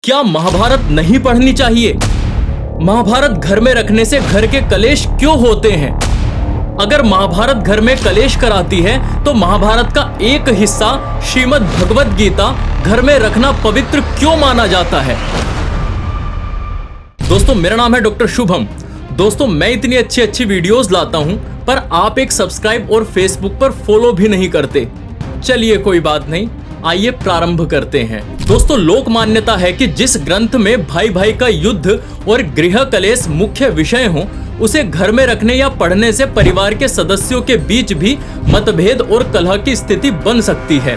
क्या महाभारत नहीं पढ़नी चाहिए? महाभारत घर में रखने से घर के कलेश क्यों होते हैं? अगर महाभारत घर में कलेश कराती है तो महाभारत का एक हिस्सा श्रीमद् भगवद गीता घर में रखना पवित्र क्यों माना जाता है? दोस्तों, मेरा नाम है डॉक्टर शुभम। दोस्तों, मैं इतनी अच्छी वीडियोस लाता हूं, पर आप एक सब्सक्राइब और फेसबुक पर फॉलो भी नहीं करते। चलिए, कोई बात नहीं, आइए प्रारंभ करते हैं। दोस्तों, लोक मान्यता है कि जिस ग्रंथ में भाई भाई का युद्ध और गृह कलेश मुख्य विषय हो, उसे घर में रखने या पढ़ने से परिवार के सदस्यों के बीच भी मतभेद और कलह की स्थिति बन सकती है।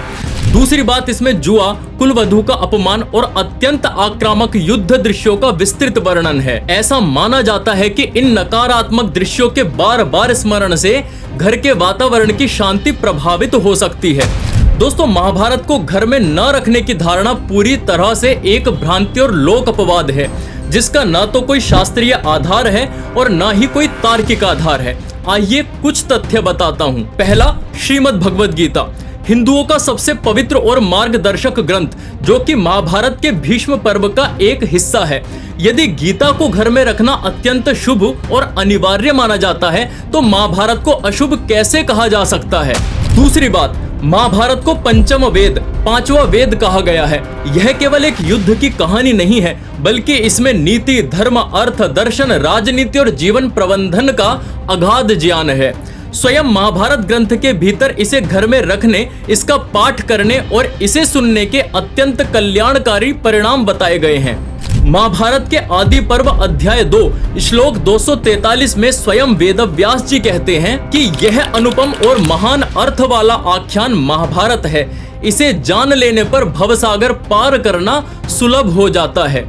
दूसरी बात, इसमें जुआ, कुलवधू का अपमान और अत्यंत आक्रामक युद्ध दृश्यों का विस्तृत वर्णन है। ऐसा माना जाता है कि इन नकारात्मक दृश्यों के बार बार स्मरण से घर के वातावरण की शांति प्रभावित हो सकती है। दोस्तों, महाभारत को घर में न रखने की धारणा पूरी तरह से एक भ्रांति और लोक अपवाद है, जिसका न तो कोई शास्त्रीय आधार है और न ही कोई तार्किक आधार है। आइए कुछ तथ्य बताता हूँ। पहला, श्रीमद् भगवद गीता हिंदुओं का सबसे पवित्र और मार्गदर्शक ग्रंथ, जो कि महाभारत के भीष्म पर्व का एक हिस्सा है। यदि गीता को घर में रखना अत्यंत शुभ और अनिवार्य माना जाता है, तो महाभारत को अशुभ कैसे कहा जा सकता है? दूसरी बात, महाभारत को पंचम वेद, पांचवा वेद कहा गया है। यह केवल एक युद्ध की कहानी नहीं है, बल्कि इसमें नीति, धर्म, अर्थ, दर्शन, राजनीति और जीवन प्रबंधन का अगाध ज्ञान है। स्वयं महाभारत ग्रंथ के भीतर इसे घर में रखने, इसका पाठ करने और इसे सुनने के अत्यंत कल्याणकारी परिणाम बताए गए हैं। महाभारत के आदि पर्व अध्याय 2 श्लोक 243 में स्वयं वेदव्यास जी कहते हैं कि यह अनुपम और महान अर्थ वाला आख्यान महाभारत है। इसे जान लेने पर भवसागर पार करना सुलभ हो जाता है।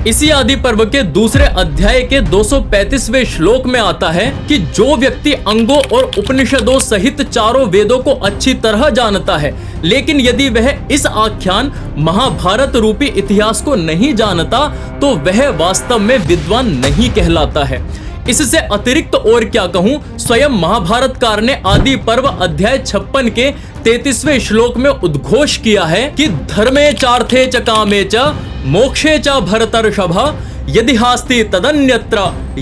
इसी आदि पर्व के दूसरे अध्याय के 235वें श्लोक में आता है कि जो व्यक्ति अंगों और उपनिषदों सहित चारों वेदों को अच्छी तरह जानता है, लेकिन यदि वह इस आख्यान महाभारत रूपी इतिहास को नहीं जानता, तो वह वास्तव में विद्वान नहीं कहलाता है। इससे अतिरिक्त और क्या कहूँ, स्वयं महाभारतकार ने आदि पर्व अध्याय 56 के 33वें श्लोक में उद्घोष किया है कि धर्मे चार्थे च कामे च मोक्षे च भरतर्षभ यदि हास्ति तदन्यत्र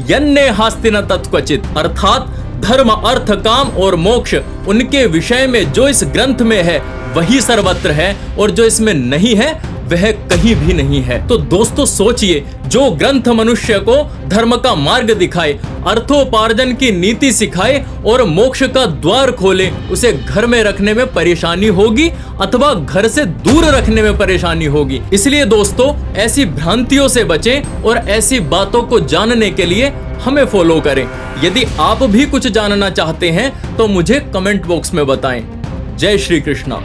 यन्ने हास्ति न तत्क्वचित्। अर्थात धर्म, अर्थ, काम और मोक्ष, उनके विषय में जो इस ग्रंथ में है वही सर्वत्र है, और जो इसमें नहीं है वह कहीं भी नहीं है। तो दोस्तों, सोचिए, जो ग्रंथ मनुष्य को धर्म का मार्ग दिखाए, अर्थोपार्जन की नीति सिखाए और मोक्ष का द्वार खोले, उसे घर में रखने में परेशानी होगी अथवा घर से दूर रखने में परेशानी होगी। इसलिए दोस्तों, ऐसी भ्रांतियों से बचें और ऐसी बातों को जानने के लिए हमें फॉलो करें। यदि आप भी कुछ जानना चाहते हैं तो मुझे कमेंट बॉक्स में बताएं। जय श्री कृष्णा।